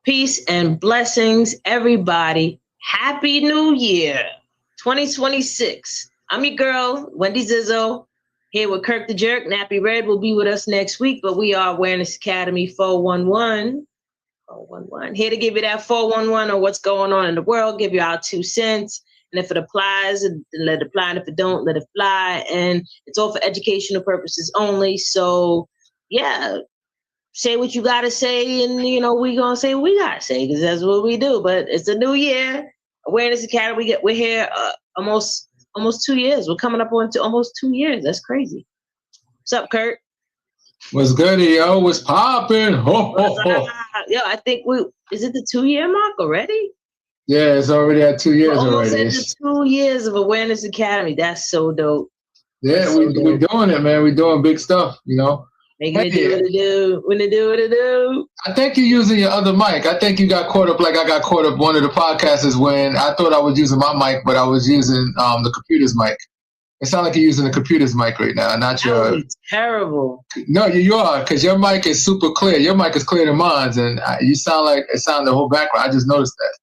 Peace and blessings, everybody. Happy New Year 2026. I'm your girl, Wendy Zizzo, here with Kirk the Jerk. Nappy Red will be with us next week, but we are Awareness Academy 411. 411. Here to give you that 411 on what's going on in the world, give you our 2 cents. And if it applies, let it apply. And if it don't, let it fly. And it's all for educational purposes only. So, yeah, say what you gotta say, and we gonna say what we gotta say because that's what we do. But it's a new year. Awareness Academy. We're here almost 2 years. We're coming up on to almost 2 years. That's crazy. What's up, Kurt? What's good, yo? What's popping? Ho, ho, ho. Yo, I think is it the 2 year mark already? Yeah, it's already at 2 years almost already. Almost at the 2 years of Awareness Academy. That's so dope. Yeah, we're doing it, man. We're doing big stuff, Making it do what it do, when it do what it do. I think you're using your other mic. I think you got caught up like I got caught up one of the podcasts is when I thought I was using my mic, but I was using the computer's mic. It sounds like you're using the computer's mic right now, not your. That terrible. No, you are, because your mic is super clear. Your mic is clearer than mine, and you sound like it sounded the whole background. I just noticed that.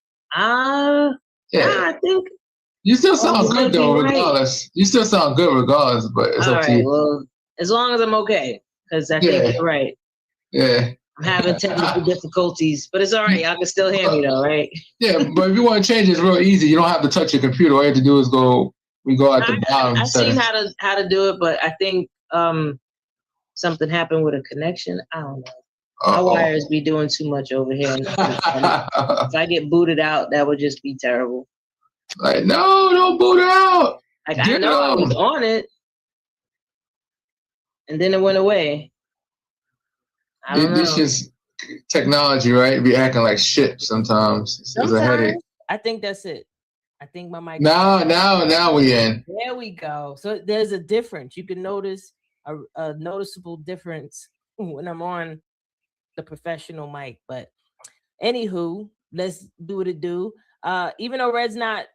Yeah. I think you still sound good though, regardless. You still sound good regardless, but it's up to you. Well, as long as I'm okay, because I think you're right. Yeah. I'm having technical difficulties, but it's all right. Y'all can still hear me though, right? Yeah, but if you want to change, it's real easy. You don't have to touch your computer. All you have to do is we go at the bottom. I've seen how to do it, but I think something happened with a connection. I don't know. My wires be doing too much over here. If I get booted out, that would just be terrible. Like, no, don't boot it out. Like, I know I was on it, and then it went away. I don't know. This is technology, right? Be acting like shit sometimes. It's a headache. I think that's it. I think my mic. Now we in. There we go. So there's a difference. You can notice a noticeable difference when I'm on the professional mic. But anywho, let's do what it do. Even though Red's not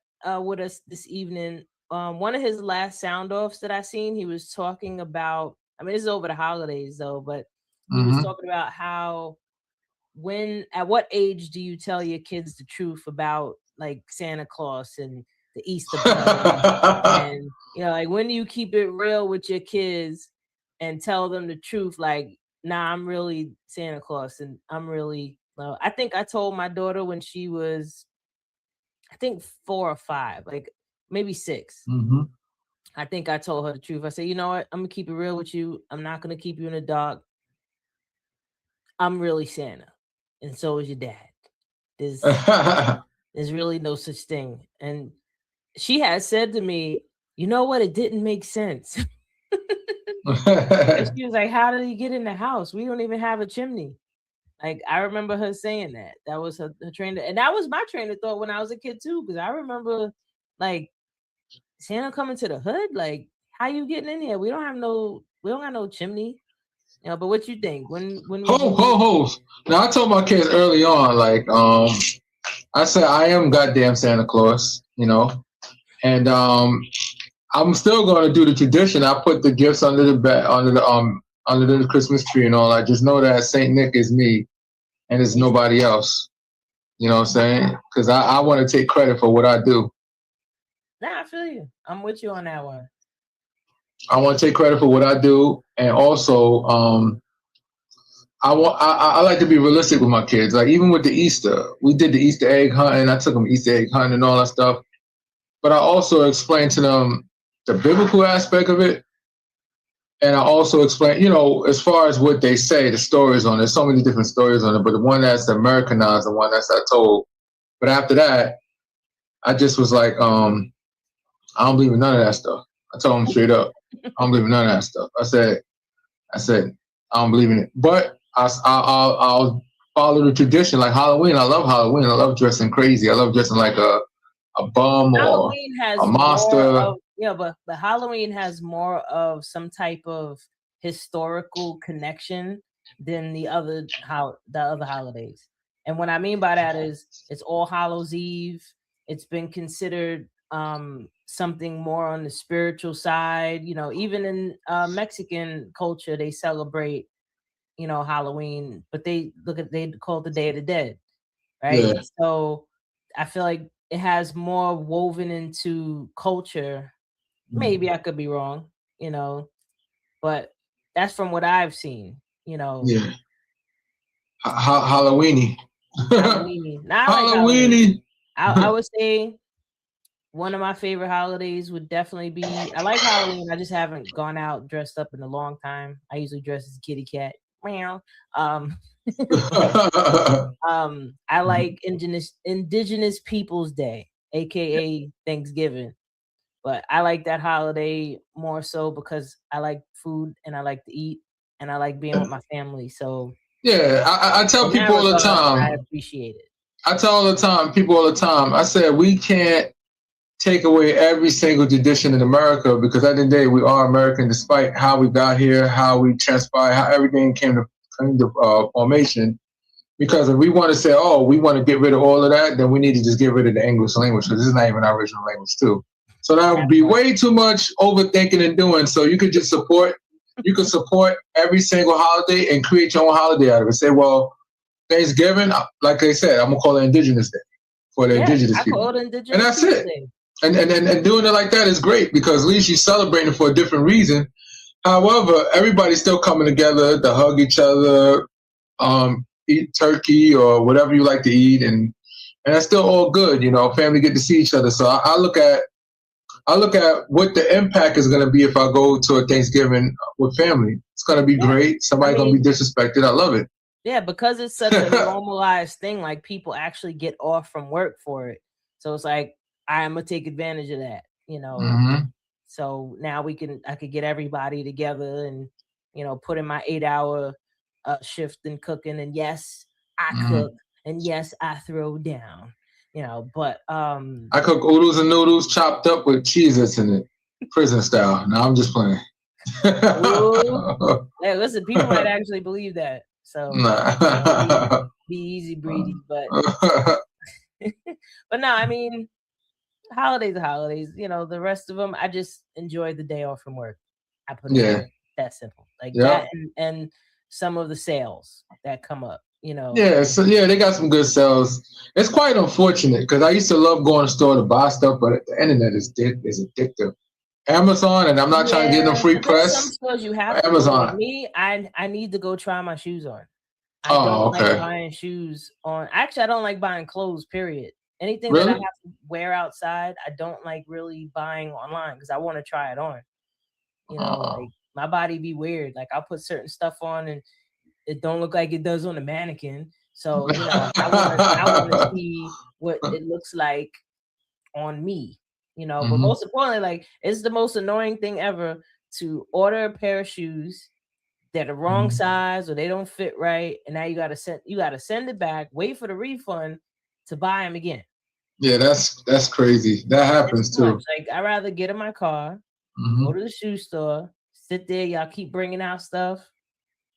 with us this evening, one of his last sound offs that I seen, he was talking about. I mean, this is over the holidays though, but he was talking about how at what age do you tell your kids the truth about like Santa Claus and the Easter Bunny? And like when do you keep it real with your kids and tell them the truth? Like, nah, I'm really Santa Claus and I'm really. I think I told my daughter when she was, I think 4 or 5, like maybe 6. Mm-hmm. I think I told her the truth. I said, you know what? I'm gonna keep it real with you. I'm not gonna keep you in the dark. I'm really Santa, and so is your dad. There's really no such thing. And she had said to me, you know what? It didn't make sense. And she was like, how did he get in the house? We don't even have a chimney. Like, I remember her saying that. That was her train. And that was my train of thought when I was a kid, too. Because I remember, like, Santa coming to the hood. Like, how you getting in here? We don't have no chimney. But what you think? When ho. Now, I told my kids early on, like, I said, I am goddamn Santa Claus, and I'm still going to do the tradition. I put the gifts under the bed, under the Christmas tree and all. I just know that Saint Nick is me, and it's nobody else. You know what I'm saying? Because I want to take credit for what I do. Nah, I feel you. I'm with you on that one. I want to take credit for what I do, and also, I like to be realistic with my kids. Like even with the Easter, we did the Easter egg hunting. I took them Easter egg hunting and all that stuff. But I also explained to them the biblical aspect of it, and I also explained, as far as what they say, the stories on it. There's so many different stories on it, but the one that's Americanized, the one that's I told. But after that, I just was like, I don't believe in none of that stuff. I told them straight up, I don't believe in none of that stuff. I said, I don't believe in it. But I'll follow the tradition like Halloween. I love Halloween. I love dressing crazy. I love dressing like a bum or a monster. But Halloween has more of some type of historical connection than the other holidays. And what I mean by that is it's All Hallows Eve. It's been considered something more on the spiritual side. Even in Mexican culture, they celebrate Halloween, but they call it the Day of the Dead, right? Yeah. So I feel like it has more woven into culture. Maybe I could be wrong, but that's from what I've seen, Yeah. Halloweeny. Halloween. Now I like Halloween. Halloweeny. I would say one of my favorite holidays would definitely be. I like Halloween. I just haven't gone out dressed up in a long time. I usually dress as a kitty cat. Meow. I like Indigenous Peoples Day, aka Thanksgiving. But I like that holiday more so because I like food and I like to eat and I like being with my family. So yeah, I tell people all the time. I appreciate it. I tell people all the time. I said we can't take away every single tradition in America because at the end of the day we are American, despite how we got here, how we transpired, how everything came to formation. Because if we want to say, oh, we want to get rid of all of that, then we need to just get rid of the English language because this is not even our original language too. So that would be way too much overthinking and doing. So you could just support every single holiday and create your own holiday out of it. Say, well, Thanksgiving, like I said, I'm gonna call it Indigenous Day for the Indigenous people. Call it Indigenous and that's it. Day. And doing it like that is great because at least you're celebrating for a different reason. However, everybody's still coming together to hug each other, eat turkey or whatever you like to eat, and that's still all good. Family get to see each other. So I look at what the impact is going to be if I go to a Thanksgiving with family. It's going to be great. Somebody's going to be disrespected. I love it. Yeah, because it's such a normalized thing. Like people actually get off from work for it. So it's like, I'm going to take advantage of that, Mm-hmm. So now I could get everybody together and, put in my 8-hour shift and cooking. And yes, I cook. And yes, I throw down. But I cook oodles and noodles chopped up with Cheez-Its in it, prison style. No, I'm just playing. Hey, listen, people might actually believe that. So be easy, breezy, but but no, I mean, holidays are holidays. The rest of them, I just enjoy the day off from work. I put it that simple, like that, and some of the sales that come up. Yeah, so they got some good sales. It's quite unfortunate because I used to love going to the store to buy stuff, but the internet is addictive. Amazon, and I'm not trying to give them free press. Some stores you have Amazon. Like me, I need to go try my shoes on. I don't like buying shoes on. Actually, I don't like buying clothes. Period. Anything that I have to wear outside, I don't like really buying online because I want to try it on. Like my body be weird. Like I'll put certain stuff on and it don't look like it does on a mannequin. So I want to see what it looks like on me. But most importantly, like it's the most annoying thing ever to order a pair of shoes that are wrong size or they don't fit right, and now you gotta send it back, wait for the refund to buy them again. Yeah, that's crazy. That happens too. Like I'd rather get in my car, go to the shoe store, sit there. Y'all keep bringing out stuff.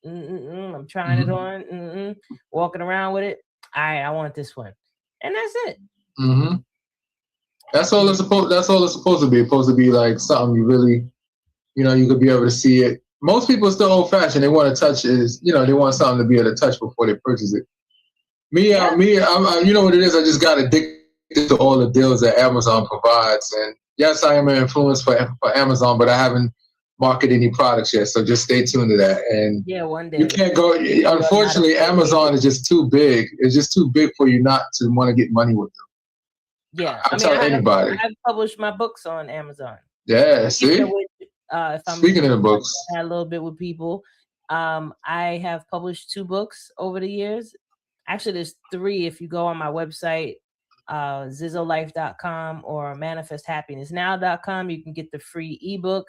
I'm trying it on. Walking around with it. I want this one, and that's it. That's all it's supposed to be. It's supposed to be like something you really, you could be able to see it. Most people are still old fashioned. They want to touch it. They want something to be able to touch before they purchase it. I'm you know what it is. I just got addicted to all the deals that Amazon provides, and yes, I am an influence for Amazon, but I haven't marketed any products yet. So just stay tuned to that. And one day you can't go. Unfortunately, Amazon is just too big. It's just too big for you not to want to get money with them. Yeah, I'll tell anybody. I've published my books on Amazon. Yeah, see. Speaking of the books, I had a little bit with people. I have published 2 books over the years. Actually, there's 3 if you go on my website, zizzolife.com or manifesthappinessnow.com. You can get the free ebook,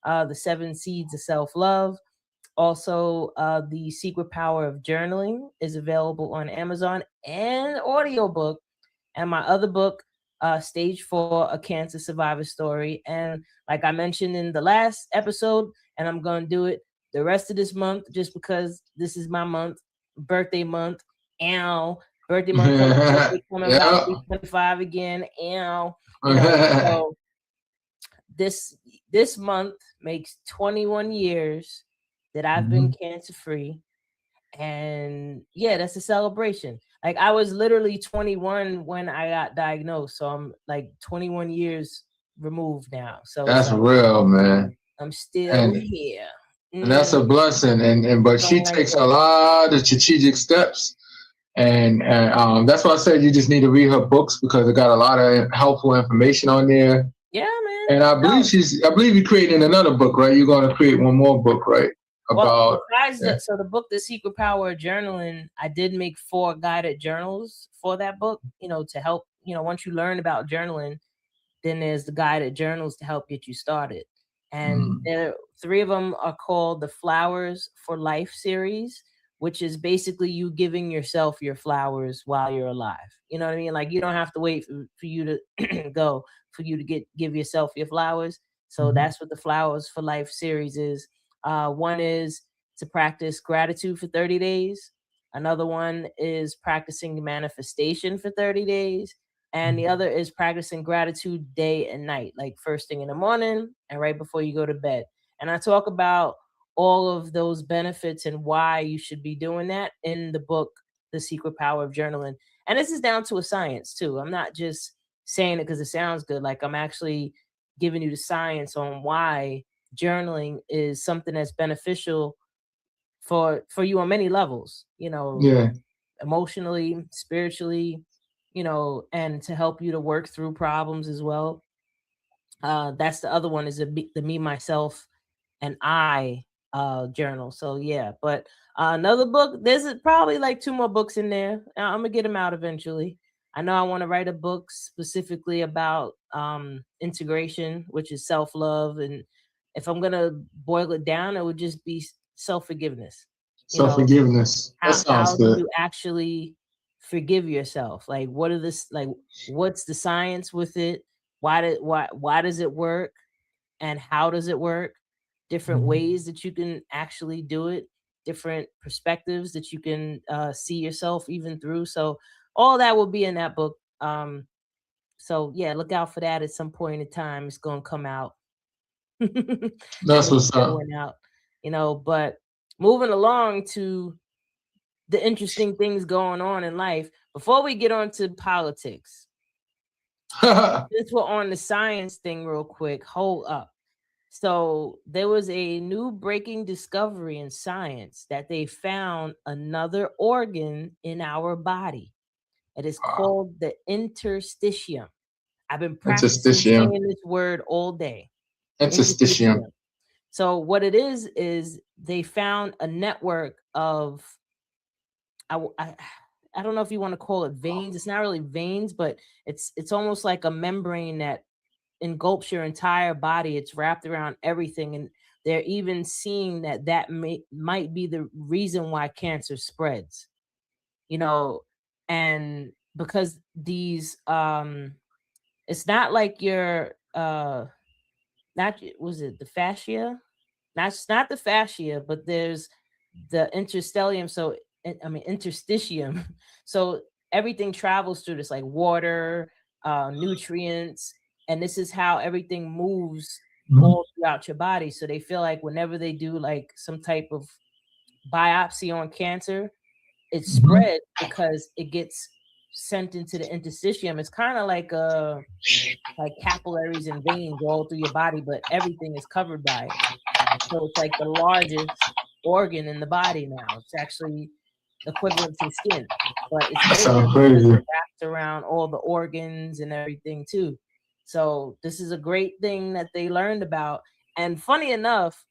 The 7 Seeds of Self-Love. Also, The Secret Power of Journaling is available on Amazon, and audiobook. And my other book, Stage 4, A Cancer Survivor Story. And like I mentioned in the last episode, and I'm going to do it the rest of this month just because this is my month, birthday month. Birthday month coming up, 25 again. So this month makes 21 years that I've been cancer free. And yeah, that's a celebration. Like I was literally 21 when I got diagnosed, so I'm like 21 years removed now. So it's That's like real, man. I'm still And here. and that's a blessing. And but she Don't like takes a that. lot of strategic steps. And that's why I said you just need to read her books because it got a lot of helpful information on there. Yeah, man. And I believe No. I believe you're creating another book, right? You're going to create one more book, right? Well, About besides the book, The Secret Power of Journaling, I did make 4 guided journals for that book, to help, once you learn about journaling, then there's the guided journals to help get you started. And there 3 of them are called the Flowers for Life series, which is basically you giving yourself your flowers while you're alive. You know what I mean? Like you don't have to wait for you to go for you to give yourself your flowers. So that's what the Flowers for Life series is. One is to practice gratitude for 30 days. Another one is practicing manifestation for 30 days. And the other is practicing gratitude day and night, like first thing in the morning and right before you go to bed. And I talk about all of those benefits and why you should be doing that in the book, The Secret Power of Journaling. And this is down to a science too. I'm not just saying it because it sounds good. Like I'm actually giving you the science on why journaling is something that's beneficial for you on many levels, yeah. emotionally, spiritually, and to help you to work through problems as well. That's the other one is the me, myself, and I journal. So yeah, but another book, probably like 2 more books in there. I'm gonna get them out eventually. I know I want to write a book specifically about integration, which is self-love. And if I'm gonna boil it down, it would just be self-forgiveness. You Self know, forgiveness. That how sounds do good. you actually forgive yourself? Like what's the science with it? Why does it work? And how does it work? Different ways that you can actually do it, different perspectives that you can see yourself even through. So all that will be in that book. So yeah, look out for that at some point in time. It's gonna come out. And That's it's what's up. going out, but moving along to the interesting things going on in life. Before we get on to politics, since we're on the science thing real quick, hold up. So there was a new breaking discovery in science that they found another organ in our body. It is called the interstitium. I've been practicing Interstitium. saying this word all day. Interstitium. Interstitium. So what it is they found a network of I, w- I don't know if you want to call it veins. It's not really veins, but it's almost like a membrane that engulfs your entire body. It's wrapped around everything, and they're even seeing that might be the reason why cancer spreads. You know, and because these it's not like your not was it the fascia? Not the fascia, but there's the interstellium. So I mean interstitium. So everything travels through this, like water, nutrients, and this is how everything moves all throughout your body. So they feel like whenever they do like some type of biopsy on cancer, it spread because it gets sent into the interstitium. It's kind of like capillaries and veins all through your body, but everything is covered by it. So it's like the largest organ in the body now. It's actually equivalent to the skin, but it's That bigger sounds because it crazy. wraps around all the organs and everything too. So this is a great thing that they learned about. And funny enough,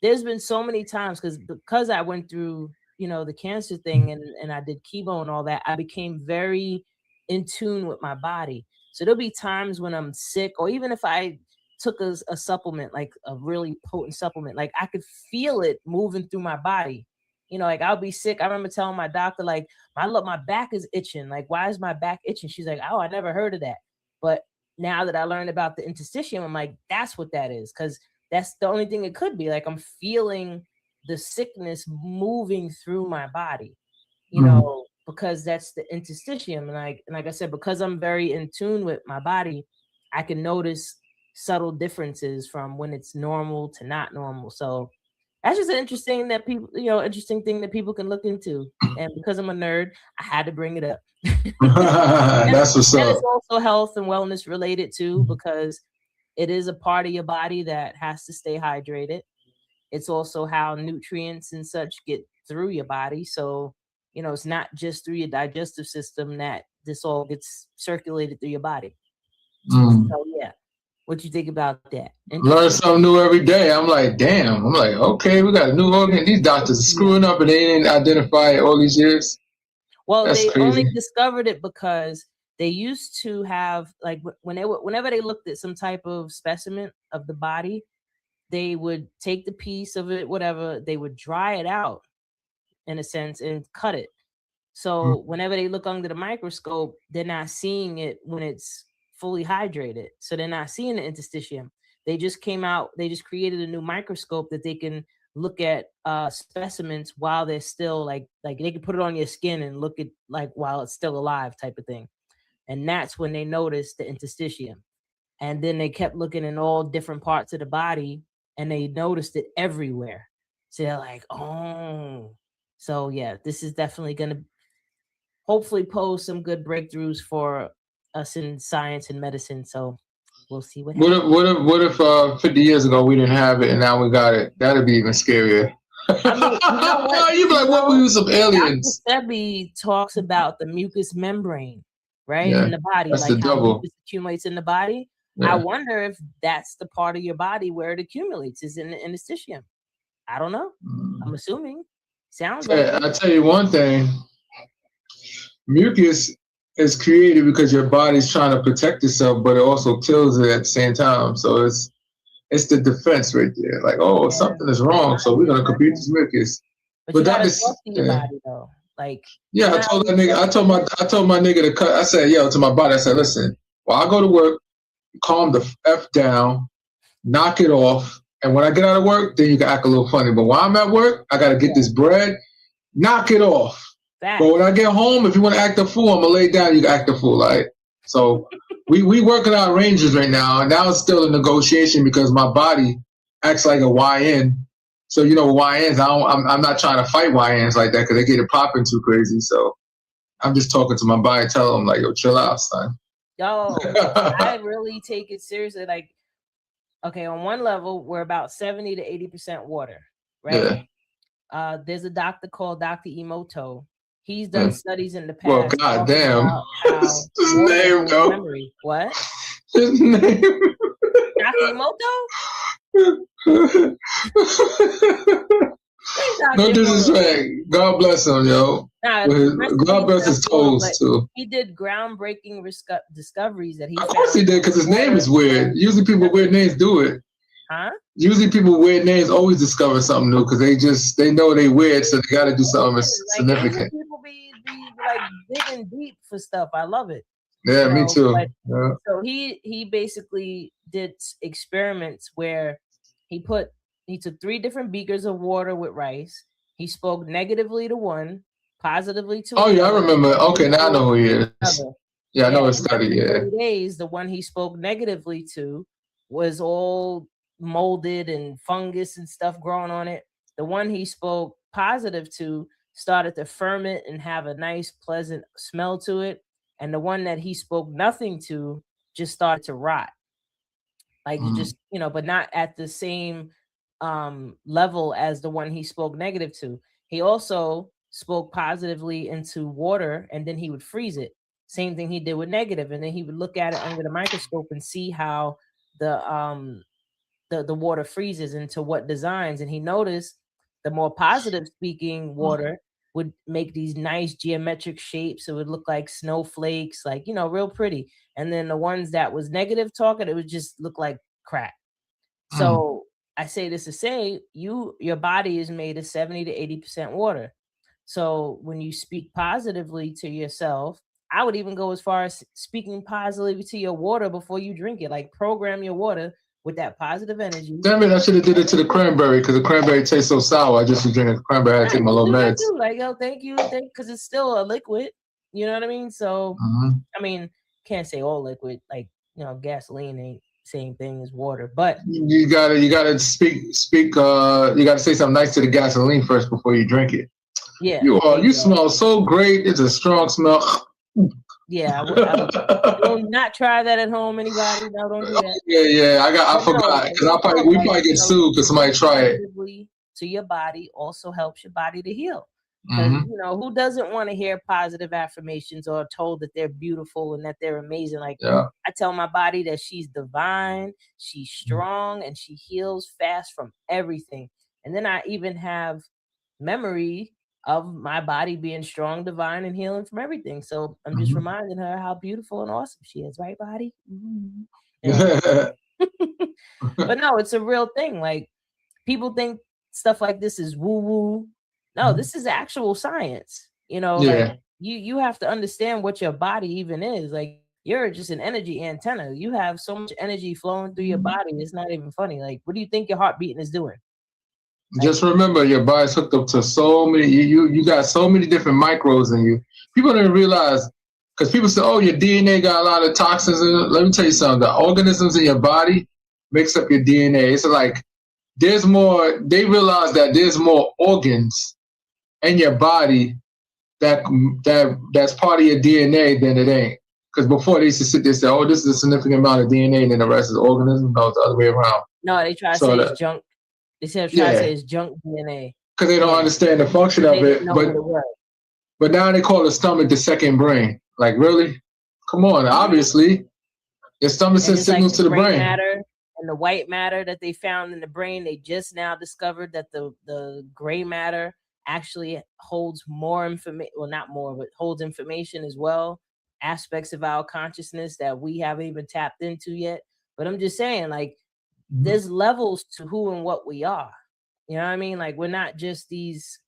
there's been so many times because I went through, the cancer thing and I did chemo and all that, I became very in tune with my body. So there'll be times when I'm sick, or even if I took a supplement, like a really potent supplement, like I could feel it moving through my body. Like I'll be sick. I remember telling my doctor, like, my back is itching. Like, why is my back itching? She's like, oh, I never heard of that. But now that I learned about the interstitium, I'm like, that's what that is. Because that's the only thing it could be. Like I'm feeling the sickness moving through my body, because that's the interstitium. And like I said, because I'm very in tune with my body, I can notice subtle differences from when it's normal to not normal. So That's just an interesting that people, interesting thing that people can look into. And because I'm a nerd, I had to bring it up. That's what's And up. it's also health and wellness related too, because it is a part of your body that has to stay hydrated. It's also how nutrients and such get through your body. So, it's not just through your digestive system that this all gets circulated through your body. Mm. So, yeah. What you think about that? Learn something new every day. I'm like, damn. I'm like, okay, we got a new organ. These doctors are screwing up and they didn't identify it all these years. Well, That's they crazy. only discovered it because they used to have, like, whenever they looked at some type of specimen of the body, they would take the piece of it, whatever, they would dry it out in a sense and cut it. So whenever they look under the microscope, they're not seeing it when it's fully hydrated. So they're not seeing the interstitium. They just created a new microscope that they can look at specimens while they're still like they can put it on your skin and look at like while it's still alive type of thing. And that's when they noticed the interstitium. And then they kept looking in all different parts of the body and they noticed it everywhere. So they're like, oh. So yeah, this is definitely going to hopefully pose some good breakthroughs for us in science and medicine. So we'll see what happens. What if 50 years ago we didn't have it and now we got it? That'd be even scarier. I mean, you know what? You'd be like, what were some aliens? Dr. Sebi talks about the mucous membrane, right? Yeah, in the body, that's like the how double. mucus accumulates in the body. Yeah. I wonder if that's the part of your body where it accumulates, is in the interstitium. I don't know. I'm assuming. Sounds like it. I'll tell you one thing. Mucus is created because your body's trying to protect itself, but it also kills it at the same time. So it's the defense right there. Like, oh, something is wrong, so we're gonna compete this mucus. But you gotta talk to your body though. Like, yeah, I told that nigga. I told my nigga to cut. I said, yo, to my body. I said, listen, while I go to work, calm the f down, knock it off, and when I get out of work, then you can act a little funny. But while I'm at work, I gotta get this bread. Knock it off. But when I get home, if you want to act a fool, I'm gonna lay down. You can act a fool, right? So we working out ranges right now, and now it's still a negotiation because my body acts like a YN. So YNs, I'm not trying to fight YNs like that because they get it popping too crazy. So I'm just talking to my body, tell them like, yo, chill out, son. Yo, I really take it seriously. Like, okay, on one level, we're about 70 to 80% water, right? Yeah. There's a doctor called Dr. Emoto. He's done studies in the past. Well, goddamn. His name, though. Memory. What? His name. Dr. Emoto? No disrespect. God bless him, yo. Nah, God bless his toes, too. He did groundbreaking discoveries that he Of course he did, because his name is weird. Usually people with weird names do it. Huh? Usually people with weird names always discover something new because they know they weird, so they got to do something significant. People be like digging deep for stuff. I love it. Yeah, me too. Yeah. So he basically did experiments where he took 3 different beakers of water with rice. He spoke negatively to one, positively to another. Yeah, I remember. Okay, now I know who he is. Yeah, I know his study. Yeah. 3 days, the one he spoke negatively to was all molded and fungus and stuff growing on it. The one he spoke positive to started to ferment and have a nice, pleasant smell to it. And the one that he spoke nothing to just started to rot. Like just, but not at the same level as the one he spoke negative to. He also spoke positively into water and then he would freeze it. Same thing he did with negative. And then he would look at it under the microscope and see how the water freezes into what designs. And he noticed the more positive speaking water would make these nice geometric shapes. It would look like snowflakes, like, real pretty. And then the ones that was negative talking, it would just look like crap. So I say this to say, your body is made of 70 to 80% water. So when you speak positively to yourself, I would even go as far as speaking positively to your water before you drink it. Like program your water with that positive energy. Damn it, I should have did it to the cranberry because the cranberry tastes so sour. I just was drinking cranberry. I had to take my little meds. Like, yo, thank you, because it's still a liquid. You know what I mean? So, I mean, can't say all liquid. Like, gasoline ain't same thing as water. But you gotta speak. You gotta say something nice to the gasoline first before you drink it. yeah, You smell so great. It's a strong smell. Yeah, don't not try that at home. Anybody? No, don't do that. Yeah. I forgot because we probably get sued because somebody try it. To your body also helps your body to heal. Because who doesn't want to hear positive affirmations or told that they're beautiful and that they're amazing? Like I tell my body that she's divine, she's strong, and she heals fast from everything. And then I even have memory of my body being strong, divine, and healing from everything. So I'm just reminding her how beautiful and awesome she is, right, body? But no, it's a real thing. Like people think stuff like this is woo-woo. No, this is actual science. Like you have to understand what your body even is. Like you're just an energy antenna. You have so much energy flowing through your body. It's not even funny. Like, what do you think your heart beating is doing? Just remember, your body's hooked up to so many. You got so many different microbes in you. People don't realize, because people say, "Oh, your DNA got a lot of toxins in it." Let me tell you something. The organisms in your body makes up your DNA. It's like there's more. They realize that there's more organs in your body that's part of your DNA than it ain't. Because before they used to sit there and say, "Oh, this is a significant amount of DNA, and then the rest is organisms." No, it's the other way around. No, they try to say it's junk. They try to say it's junk DNA. Because they don't understand the function of it. But now they call the stomach the second brain. Like, really? Come on. Obviously, your stomach sends signals to the brain. Matter and the white matter that they found in the brain, they just now discovered that the gray matter actually holds more information. Well, not more, but holds information as well. Aspects of our consciousness that we haven't even tapped into yet. But I'm just saying, like, there's levels to who and what we are. You know what I mean? Like, we're not just these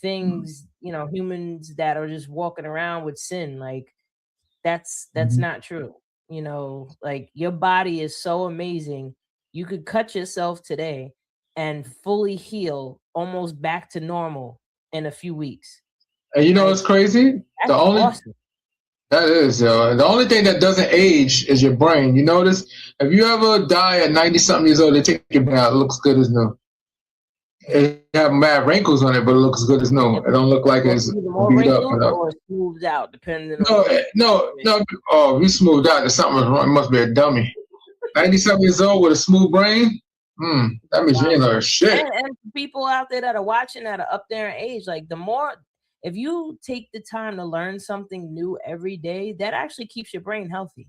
things, humans that are just walking around with sin. Like, that's not true. Like, your body is so amazing. You could cut yourself today and fully heal almost back to normal in a few weeks. And what's crazy? Awesome. That is, yo. The only thing that doesn't age is your brain. You notice? If you ever die at 90-something years old, they take your brain out. It looks good as new. It have mad wrinkles on it, but it looks good as new. It don't look like it's beat up. Or smoothed out, depending No. Oh, we smoothed out. There's something wrong. It must be a dummy. 90-something years old with a smooth brain? That means you ain't learned shit. And people out there that are watching that are up there in age, like if you take the time to learn something new every day, that actually keeps your brain healthy.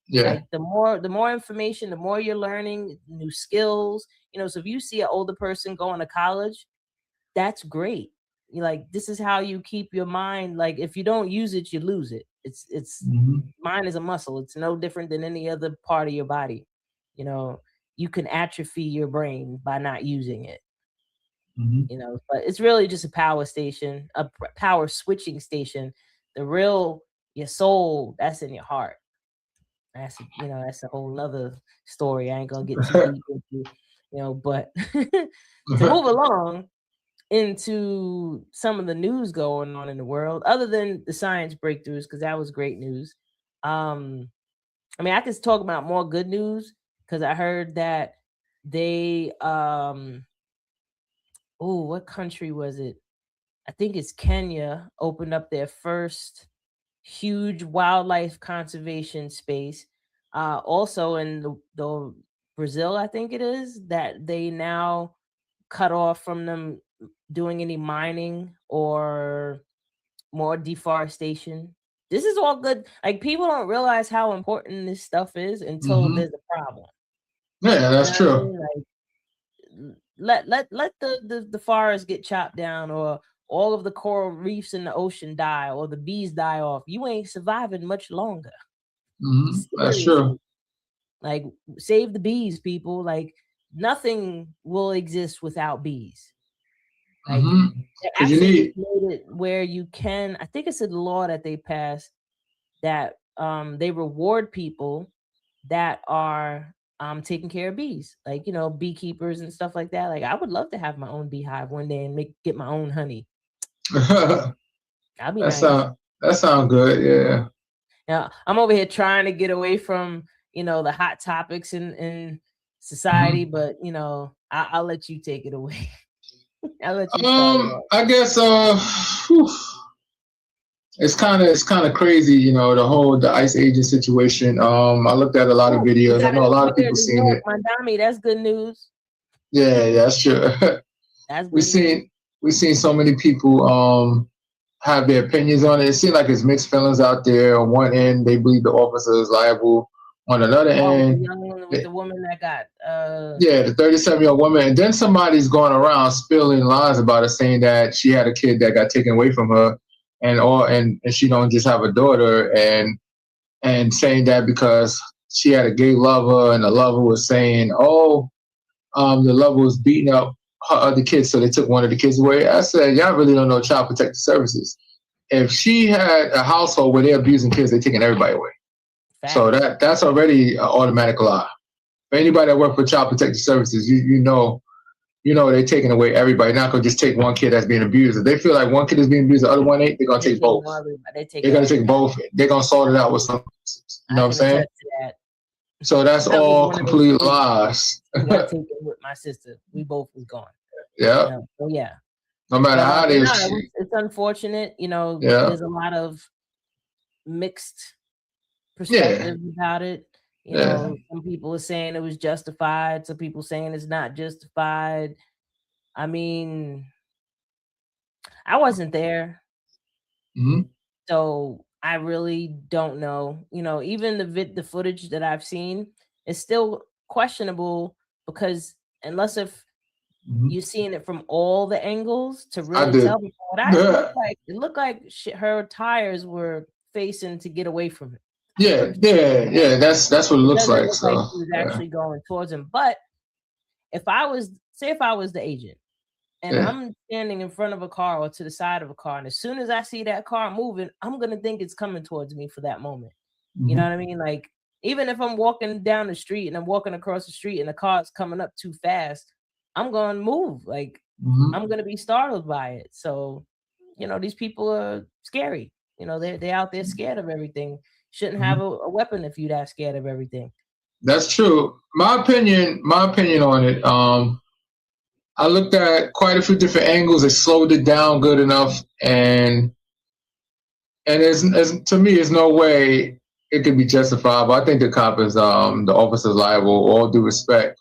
Yeah. Like the more information, the more you're learning new skills. So if you see an older person going to college, that's great. This is how you keep your mind. Like, if you don't use it, you lose it. It's mind is a muscle. It's no different than any other part of your body. You can atrophy your brain by not using it. But it's really just a power station, a power switching station. Your soul, that's in your heart. That's a whole nother story. I ain't gonna get too deep into, but to move along into some of the news going on in the world, other than the science breakthroughs, because that was great news. I could talk about more good news, because I heard that they what country was it? I think it's Kenya opened up their first huge wildlife conservation space. Also in the Brazil, I think it is, that they now cut off from them doing any mining or more deforestation. This is all good. Like, people don't realize how important this stuff is until there's a problem. Yeah, that's true. Like, let the forest get chopped down, or all of the coral reefs in the ocean die, or the bees die off. You ain't surviving much longer. That's true. Like, save the bees, people. Like, nothing will exist without bees. Like, you need made it where you can. I think it's a law that they passed that they reward people that are taking care of bees, like beekeepers and stuff like that. Like, I would love to have my own beehive one day and get my own honey. That'd be nice. That sounds good. Yeah. Now I'm over here trying to get away from the hot topics in society, but I'll let you take it away. I'll let you start it off. I guess whew, it's kind of crazy, the ICE agent situation. I looked at a lot of videos. I know a lot of people seen it. Mandami, that's good news. Yeah, that's true. That's we've seen so many people have their opinions on it. It seems like it's mixed feelings out there. On one end, they believe the officer is liable. On another end, the woman that got the 37-year-old woman, and then somebody's going around spilling lies about it, saying that she had a kid that got taken away from her, and she don't just have a daughter, and saying that because she had a gay lover, and the lover was saying, the lover was beating up her other kids, so they took one of the kids away. I said, y'all really don't know Child Protective Services. If she had a household where they're abusing kids, they're taking everybody away. Fact. So that's already an automatic lie. For anybody that works for Child Protective Services, you know they're taking away everybody. Not gonna just take one kid that's being abused. If they feel like one kid is being abused, the other one ain't, they're gonna take both. They're gonna take both. They're gonna sort it out with some. You know what I'm saying? So that's all complete lies. I got taken with my sister. We both was gone. Yeah. So yeah. No matter how they. It's unfortunate. There's a lot of mixed perspectives about it. Some people are saying it was justified. Some people saying it's not justified. I mean, I wasn't there. Mm-hmm. So I really don't know. Even the footage that I've seen is still questionable because unless if you're seeing it from all the angles to really tell me it looked like her tires were facing to get away from it. Yeah. That's what it looks like. So like she was actually going towards him. But if I was the agent and I'm standing in front of a car or to the side of a car, and as soon as I see that car moving, I'm gonna think it's coming towards me for that moment. Mm-hmm. You know what I mean? Like even if I'm walking down the street and I'm walking across the street and the car's coming up too fast, I'm gonna move. Like I'm gonna be startled by it. So, these people are scary. They're out there scared of everything. Shouldn't have a weapon if you're that scared of everything. That's true. My opinion on it. I looked at quite a few different angles. It slowed it down good enough, and to me, there's no way it could be justifiable. I think the cop is the officer's liable. All due respect,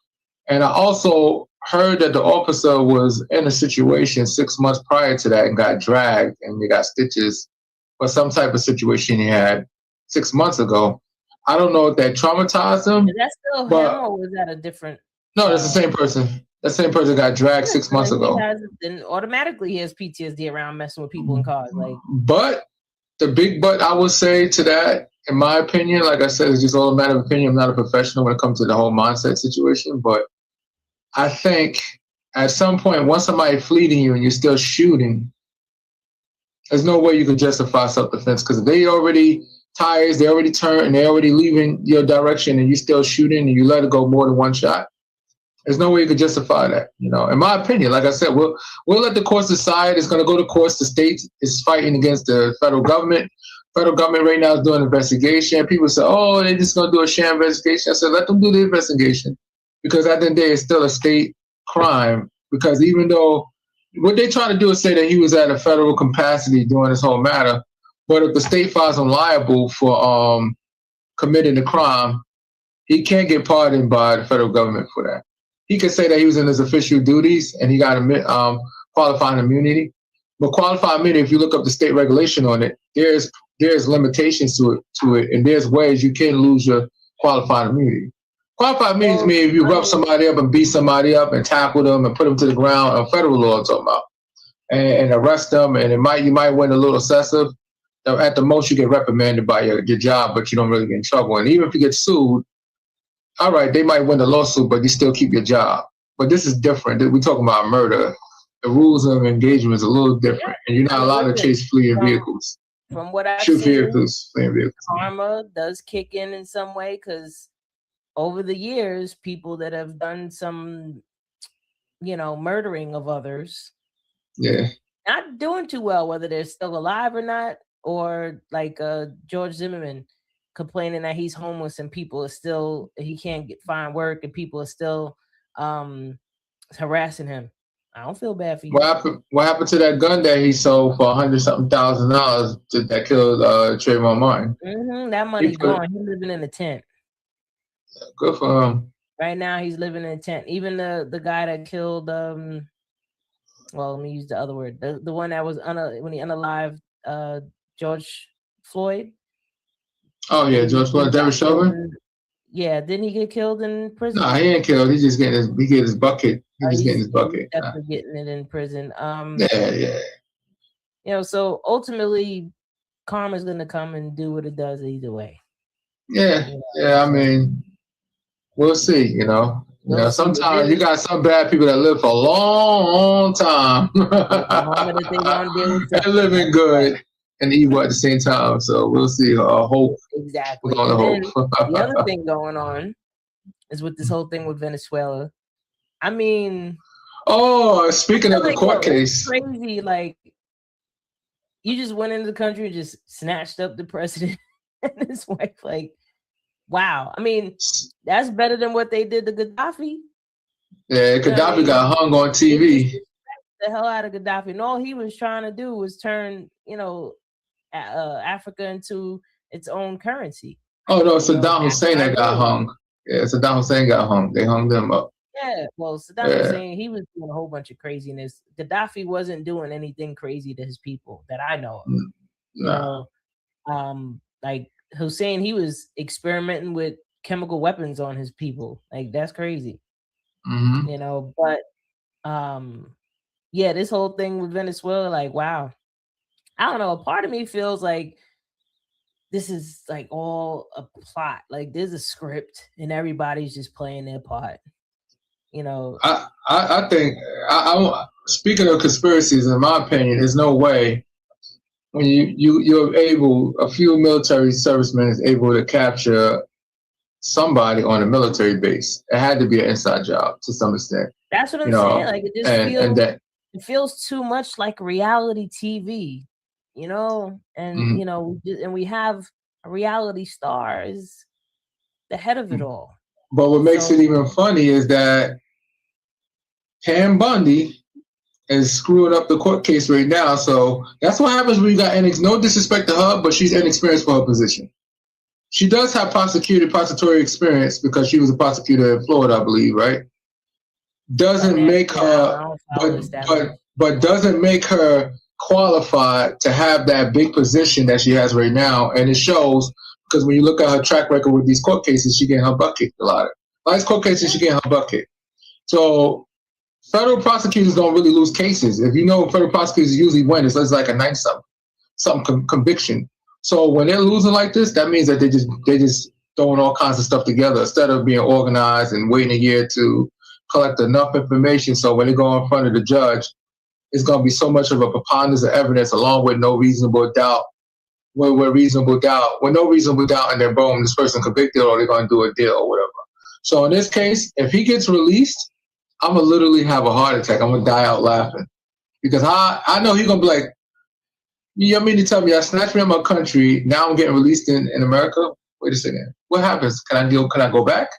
and I also heard that the officer was in a situation 6 months prior to that and got dragged and he got stitches for some type of situation he had 6 months ago. I don't know if that traumatized him. Is that still him or was that a different? No, that's the same person. That same person got dragged 6 months ago. Then automatically he has PTSD around messing with people in cars. But the big but I would say to that, in my opinion, like I said, it's just all a matter of opinion. I'm not a professional when it comes to the whole mindset situation, but I think at some point, once somebody fleeing you and you're still shooting, there's no way you can justify self-defense because they already tires, they already turned, and they're already leaving your direction, and you're still shooting, and you let it go more than one shot. There's no way you could justify that. In my opinion, like I said, we'll let the courts decide. It's going to go to courts. The state is fighting against the federal government. Federal government right now is doing an investigation. People say, "Oh, they're just going to do a sham investigation." I said, let them do the investigation. Because at the end of the day, it's still a state crime. Because even though what they try to do is say that he was at a federal capacity during this whole matter, but if the state finds him liable for committing the crime, he can't get pardoned by the federal government for that. He could say that he was in his official duties and he got qualified immunity. But qualified immunity, if you look up the state regulation on it, there's limitations to it, and there's ways you can lose your qualified immunity. Qualified immunity means if you rough somebody up and beat somebody up and tackle them and put them to the ground, a federal law I'm talking about, and arrest them, and you might win a little excessive. At the most, you get reprimanded by your job, but you don't really get in trouble. And even if you get sued, all right, they might win the lawsuit, but you still keep your job. But this is different. We're talking about murder. The rules of engagement is a little different, and you're not allowed to chase fleeing vehicles. From what I've seen, fleeing vehicles. Karma does kick in some way because over the years, people that have done some, murdering of others, not doing too well, whether they're still alive or not, or like George Zimmerman, complaining that he's homeless and people are still he can't find work and people are still harassing him. I don't feel bad for you. What happened to that gun that he sold for $100,000 that killed Trayvon Martin? That money's gone. He's living in a tent. Good for him. Right now, he's living in a tent. Even the guy that killed well, let me use the other word. The one that was when he unalived George Floyd. Oh yeah, George Floyd, Derek Chauvin. Yeah, didn't he get killed in prison? No, he ain't killed. He's just getting his bucket. He's getting his bucket. He's definitely getting it in prison. Yeah. You know, so ultimately, karma's gonna come and do what it does either way. Yeah. I mean, we'll see. You know, sometimes you got some bad people that live for a long time. They're living good and evil at the same time. So we'll see. Hope. Exactly. We're gonna hope. The other thing going on is with this whole thing with Venezuela. I mean, speaking of the court case, crazy. Like, you just went into the country and just snatched up the president and his wife. Like, wow. I mean, that's better than what they did to Gaddafi. Yeah, Gaddafi got hung on TV. The hell out of Gaddafi, and all he was trying to do was turn, Africa into its own currency. Oh no, Saddam Hussein that got hung. Yeah, Saddam Hussein got hung. They hung them up. Yeah, well, Saddam Hussein, he was doing a whole bunch of craziness. Gaddafi wasn't doing anything crazy to his people that I know of. No. Like Hussein, he was experimenting with chemical weapons on his people. Like, that's crazy. Mm-hmm. But this whole thing with Venezuela, like, wow. I don't know. A part of me feels like this is like all a plot. Like, there's a script and everybody's just playing their part. I think speaking of conspiracies, in my opinion, there's no way when you're able, a few military servicemen is able to capture somebody on a military base. It had to be an inside job to some extent. That's what I'm saying. Like, it just it feels too much like reality TV, and we have a reality star is the head of it all. But what makes it even funny is that Pam Bundy is screwing up the court case right now. So that's what happens when you got no disrespect to her, but she's inexperienced for her position. She does have prosecutorial experience because she was a prosecutor in Florida, I believe, right? Doesn't make her, but doesn't make her qualified to have that big position that she has right now. And it shows because when you look at her track record with these court cases, she getting her bucket a lot. These court cases, she getting her bucket. So federal prosecutors don't really lose cases. If you know, federal prosecutors usually win. It's like a 90-something conviction. So when they're losing like this, that means that they just throwing all kinds of stuff together instead of being organized and waiting a year to collect enough information. So when they go in front of the judge, it's going to be so much of a preponderance of evidence along with no reasonable doubt. With no reasonable doubt, and then boom, this person convicted or they're going to do a deal or whatever. So in this case, if he gets released, I'm going to literally have a heart attack. I'm going to die out laughing because I know he's going to be like, you mean to tell me I snatched me out of my country, now I'm getting released in America? Wait a second. What happens? Can I go back?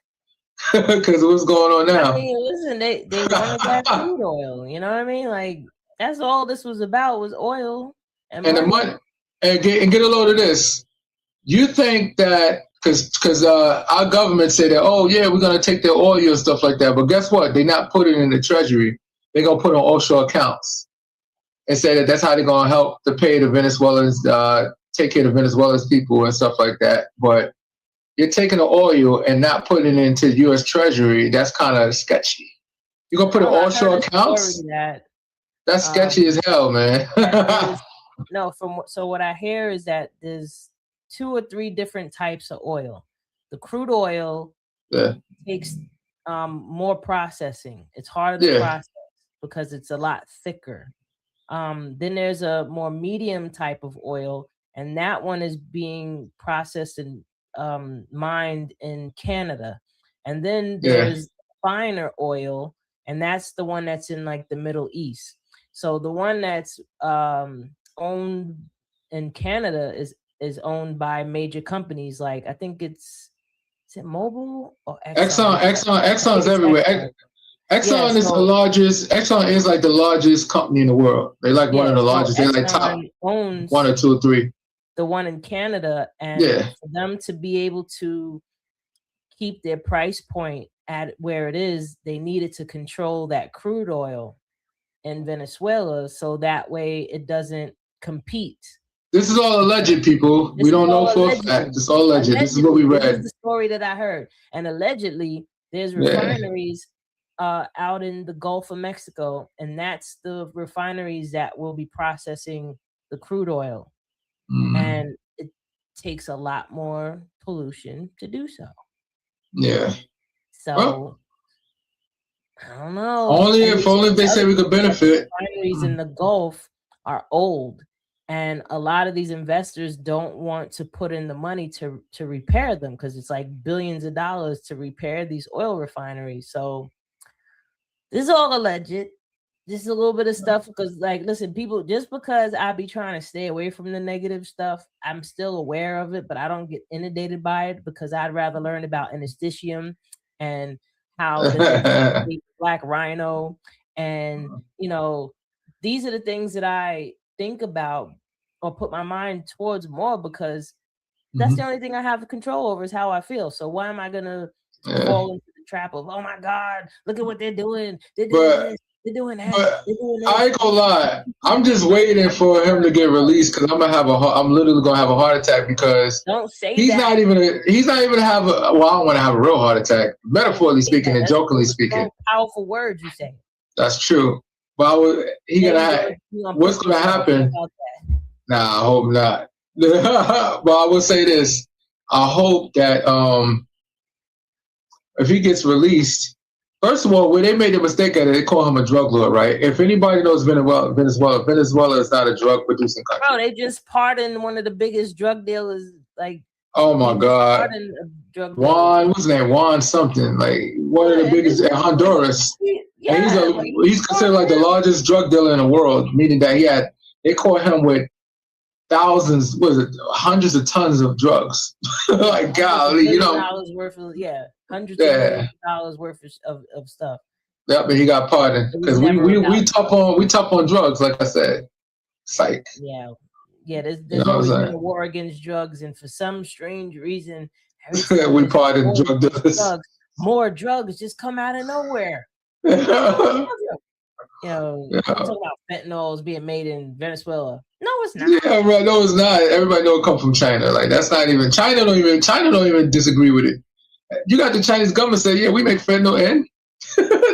Because what's going on now? I mean, listen, they wanted that crude oil. You know what I mean? Like, that's all this was about was oil and the money. And get a load of this. You think that because our government say that, oh yeah, we're gonna take their oil and stuff like that, but guess what? They're not putting it in the treasury. They're gonna put it on offshore accounts and say that that's how they're gonna help to pay the Venezuelans, take care of Venezuela's people and stuff like that. But you're taking the oil and not putting it into U.S. Treasury. That's kind of sketchy. You're gonna put it on offshore accounts. That's sketchy as hell, man. So what I hear is that there's 2 or 3 different types of oil. The crude oil takes more processing. It's harder to process because it's a lot thicker. Then there's a more medium type of oil, and that one is being processed and mined in Canada. And then there's finer oil, and that's the one that's in like the Middle East. So the one that's owned in Canada is is owned by major companies like, I think is it Mobil or Exxon? Exxon's everywhere. Yeah, Exxon is the largest. Exxon is like the largest company in the world. They like one of the largest. They're like top owns 1 or 2 or 3. The one in Canada, and for them to be able to keep their price point at where it is, they needed to control that crude oil in Venezuela, so that way it doesn't compete. This is all alleged, people. We don't know for a fact. It's all alleged. This is what we read. This is the story that I heard. And allegedly, there's refineries out in the Gulf of Mexico, and that's the refineries that will be processing the crude oil. And it takes a lot more pollution to do so. Yeah. So I don't know. Only if they say we could benefit. Refineries in the Gulf are old, and a lot of these investors don't want to put in the money to repair them, because it's like billions of dollars to repair these oil refineries. So this is all alleged. Just a little bit of stuff, because like, listen, people, just because I be trying to stay away from the negative stuff, I'm still aware of it, but I don't get inundated by it, because I'd rather learn about anesthesium and how the black rhino, and these are the things that I think about or put my mind towards more, because that's the only thing I have control over is how I feel. So why am I gonna fall into the trap of, oh my God, look at what they're doing? They're doing this. They're doing that. I ain't gonna lie. I'm just waiting for him to get released, because I'm literally gonna have a heart attack, because don't say he's not even have I don't want to have a real heart attack, metaphorically speaking and jokingly speaking. Powerful words you say. That's true. But what's gonna happen? Nah, I hope not. But I will say this. I hope that if he gets released, first of all, when they made the mistake at it, they call him a drug lord, right? If anybody knows Venezuela is not a drug producing country. Bro, they just pardoned one of the biggest drug dealers. Like, oh my God, Juan, what's his name? Juan something, like one of the biggest in Honduras. Yeah, and he's considered like the largest drug dealer in the world, meaning that they caught him with thousands, hundreds of tons of drugs. Like, golly, worth of, hundreds of millions of dollars worth of stuff. Yeah, but he got pardoned because we top on drugs, like I said. Psych. Yeah. There's always been a war against drugs, and for some strange reason, we pardon drug dealers. More drugs just come out of nowhere. I'm talking about fentanyl being made in Venezuela. No, it's not. Yeah, bro. No, it's not. Everybody know it come from China. Like, that's not even China. Don't even disagree with it. You got the Chinese government say, yeah, we make fentanyl, and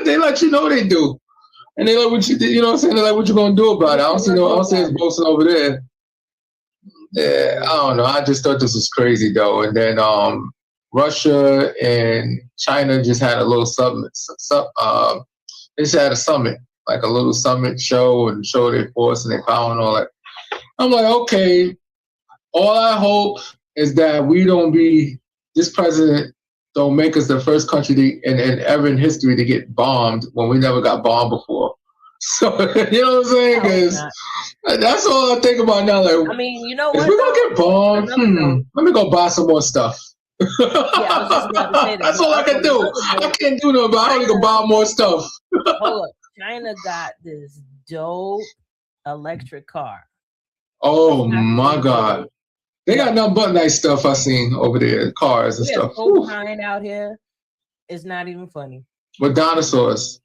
they let you know they do, and they like what you did. You know what I'm saying? They're like, what you gonna do about it? I don't see it's boasting over there. Yeah, I don't know. I just thought this was crazy though. And then Russia and China just had a little summit. They just had a summit, like a little summit show, and show their force and their power and all that. I'm like, okay. All I hope is that this president don't make us the first country ever in history to get bombed when we never got bombed before. So, you know what I'm saying? Because that's all I think about now. Like, I mean, you know what? If we're going to get bombed, let me go buy some more stuff. I was just about to say that. That's all I can do. I can't do nothing, but I only can buy more stuff. Hold up. China got this dope electric car. Oh, my God. They got nothing but nice stuff I seen over there, cars and stuff. Cocaine out here. It's not even funny. With dinosaurs.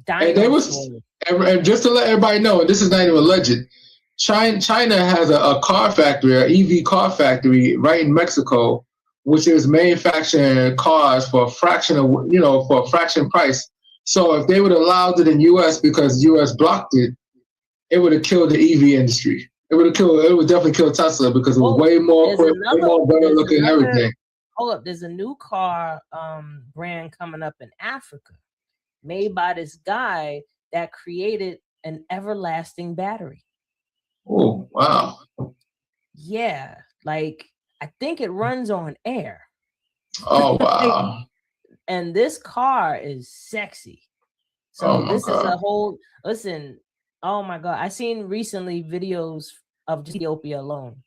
And just to let everybody know, and this is not even alleged, China has a car factory, an EV car factory right in Mexico, which is manufacturing cars for a fraction price. So if they would have allowed it in U.S. because U.S. blocked it, it would have killed the EV industry. It would definitely kill Tesla because it was way more better looking and everything. Hold up, there's a new car brand coming up in Africa, made by this guy that created an everlasting battery. Oh, wow. Yeah, like I think it runs on air. Oh, wow. And this car is sexy. So this is a whole, listen, oh my God. I seen recently videos of Ethiopia alone.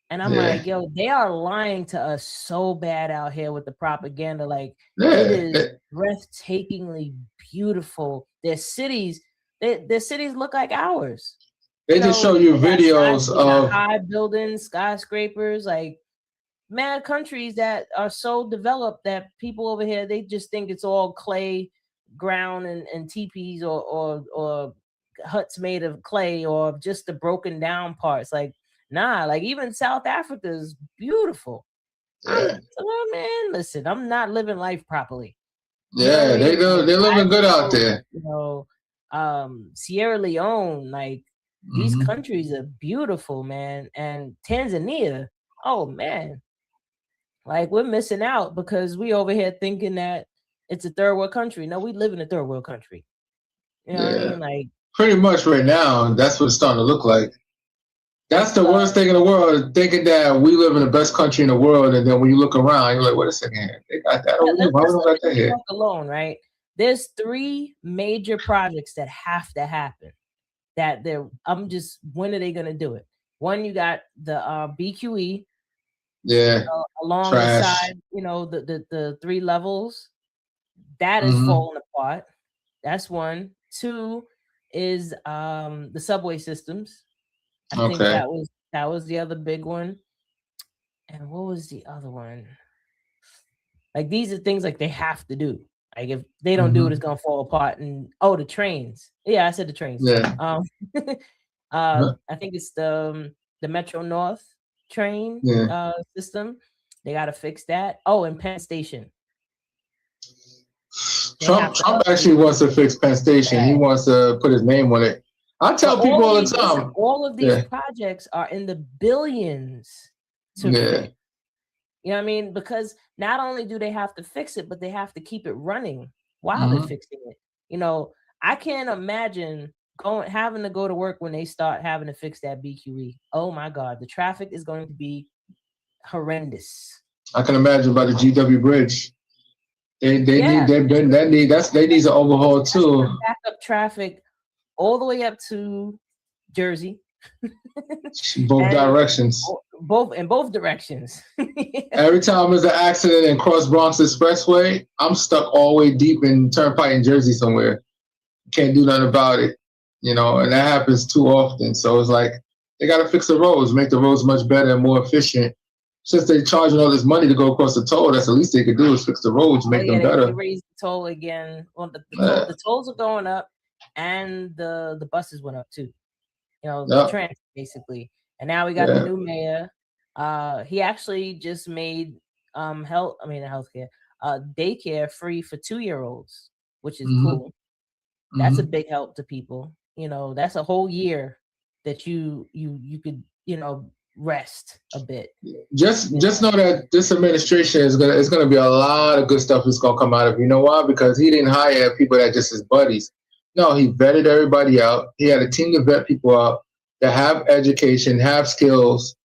And I'm like, yo, they are lying to us so bad out here with the propaganda. Like, it is breathtakingly beautiful. Their cities look like ours. They just show you videos of high buildings, skyscrapers, like mad countries that are so developed that people over here, they just think it's all clay ground and teepees or huts made of clay or just the broken down parts. Like, nah, like even South Africa is beautiful. Man, listen, I'm not living life properly. Yeah, they're living good out there. You know, Sierra Leone, like these countries are beautiful, man. And Tanzania, oh man, like we're missing out because we over here thinking that it's a third world country. No, we live in a third world country. You know what I mean? Like pretty much right now, that's what it's starting to look like. That's the worst thing in the world, thinking that we live in the best country in the world, and then when you look around, you're like, wait a second, they got that over here. Why don't got that here? Alone, right? There's 3 major projects that have to happen. I'm just, when are they gonna do it? One, you got the BQE, along the side, you know, the 3 levels that is falling apart. That's one. 2 is the subway systems. I think that was the other big one. And what was the other one? Like these are things like they have to do. Like if they don't do it, it's gonna fall apart. And the trains. Yeah, I said the trains. Yeah. I think it's the Metro North train system. They gotta fix that. Oh, and Penn Station. Trump actually wants to fix Penn Station. He wants to put his name on it. I tell people all the time. All of these projects are in the billions to fix. You know what I mean? Because not only do they have to fix it, but they have to keep it running while they're fixing it. You know, I can't imagine having to go to work when they start having to fix that BQE. Oh my God, the traffic is going to be horrendous. I can imagine by the GW Bridge. They need an overhaul too. Backup traffic all the way up to Jersey. Both directions. Both directions. Every time there's an accident in Cross Bronx Expressway, I'm stuck all the way deep in Turnpike in Jersey somewhere. Can't do nothing about it, you know, and that happens too often. So it's like they got to fix the roads, make the roads much better and more efficient. Since they're charging all this money to go across the toll, that's the least they could do is fix the roads, make them better. They raise the toll again. Well, the tolls are going up, and the buses went up too. You know, the transit basically. And now we got the new mayor. He actually just made healthcare, daycare free for 2-year-olds, which is cool. That's a big help to people. You know, that's a whole year that you could, you know, rest a bit. Just know that this administration is gonna be a lot of good stuff that's gonna come out of it. You know why? Because he didn't hire people that just his buddies. No, he vetted everybody out. He had a team to vet people out that have education, have skills,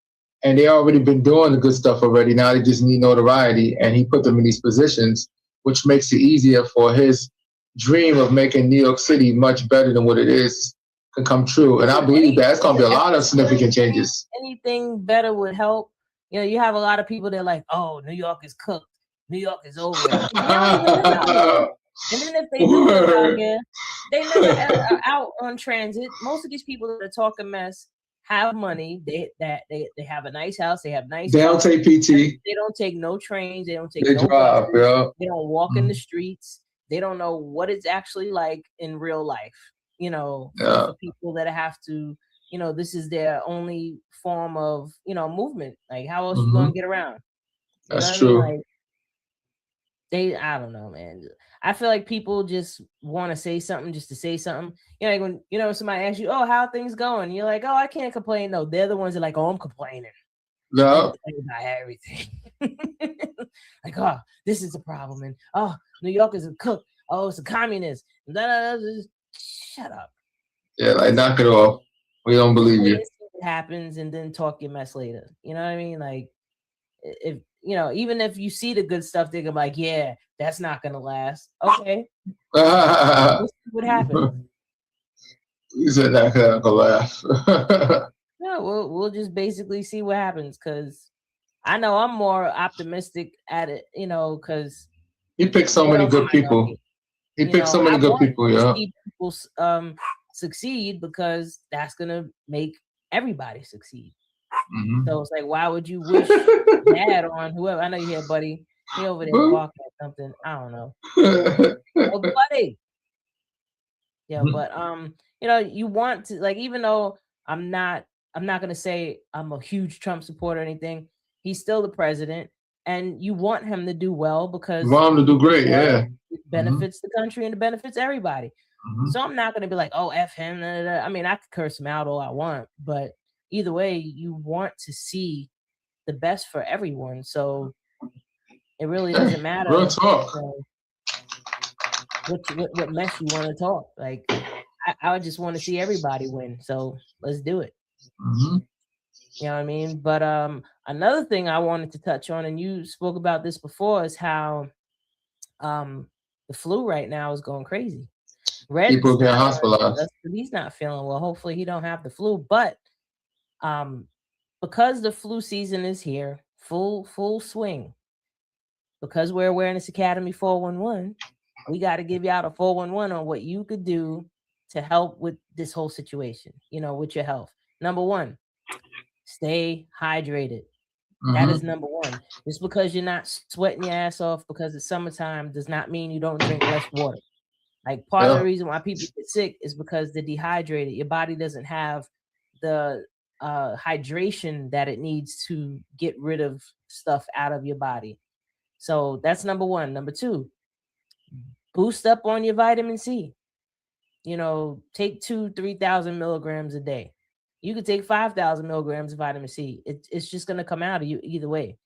and they already been doing the good stuff already. Now they just need notoriety, and he put them in these positions, which makes it easier for his dream of making New York City much better than what it is can come true. And I believe that's going to be a lot of significant changes. Anything better would help. You know, you have a lot of people that are like, oh, New York is cooked. New York is over. And then if they do live out here, they live out on transit. Most of these people that are talking mess have money. They have a nice house. They have nice. They don't take PT. They don't take no trains. They don't take no drive. buses. They don't walk in the streets. They don't know what it's actually like in real life. You know, for people that have to, you know, this is their only form of, you know, movement. Like, how else you gonna get around? That's true. I don't know, man. I feel like people just want to say something just to say something. You know, like when, you know, somebody asks you, oh, how are things going? You're like, oh, I can't complain. No, they're the ones that are like, oh, I'm complaining. No. About everything. Like, oh, this is a problem. And oh, New York is a cook. Oh, it's a communist. Shut up. Yeah, like knock it off. We don't believe you. It happens and then talk your mess later. You know what I mean? Like, if you know, even if you see the good stuff, they're gonna be like, yeah, that's not gonna last. Okay. What happened? You said that gonna laugh. No, we'll just basically see what happens, because I know I'm more optimistic at it, because He picked so what many else am good I gonna people. do? He picked so I many good want people. to Yeah. see people succeed, because that's gonna make everybody succeed. Mm-hmm. So it's like, why would you wish bad on whoever? I know you hear Buddy. He over there barking at something. I don't know. Oh, Buddy. Yeah, but you want to, like, even though I'm not gonna say I'm a huge Trump supporter or anything, he's still the president, and you want him to do well, because Want him to do great, well, yeah. it benefits the country and it benefits everybody. Mm-hmm. So I'm not gonna be like, oh, F him. Da, da, da. I mean, I could curse him out all I want, but either way, you want to see the best for everyone. So it really doesn't matter Real talk. what mess you want to talk. Like, I would just want to see everybody win. So let's do it. Mm-hmm. You know what I mean? But another thing I wanted to touch on, and you spoke about this before, is how the flu right now is going crazy. Red's People get not on hospitalized. us, but he's not feeling well. Hopefully he don't have the flu. But because the flu season is here, full swing, because we're Awareness Academy 411, we got to give you out a 411 on what you could do to help with this whole situation, with your health. Number one, stay hydrated. Mm-hmm. That is number one. Just because you're not sweating your ass off because it's summertime does not mean you don't drink less water. Like, part of the reason why people get sick is because they're dehydrated. Your body doesn't have the hydration that it needs to get rid of stuff out of your body. So that's number one. Number two, boost up on your vitamin C. Take 2,000-3,000 milligrams a day. You could take 5,000 milligrams of vitamin C. It's just gonna come out of you either way.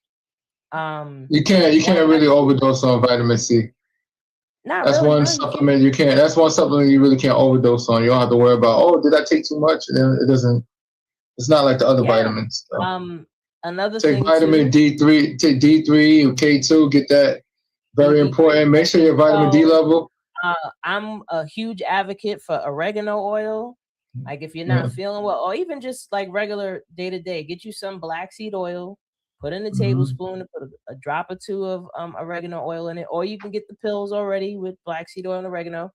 You can't really overdose on vitamin C. That's really, one supplement you can't. That's one supplement you really can't overdose on. You don't have to worry about, oh, did I take too much? And then it doesn't. It's not like the other vitamins. So. Another take thing vitamin D3, take D3 or K2. Get that. Very important. Make sure your vitamin D level. I'm a huge advocate for oregano oil. Like, if you're not feeling well, or even just like regular day to day, get you some black seed oil, put in a tablespoon, and put a drop or two of oregano oil in it, or you can get the pills already with black seed oil and oregano.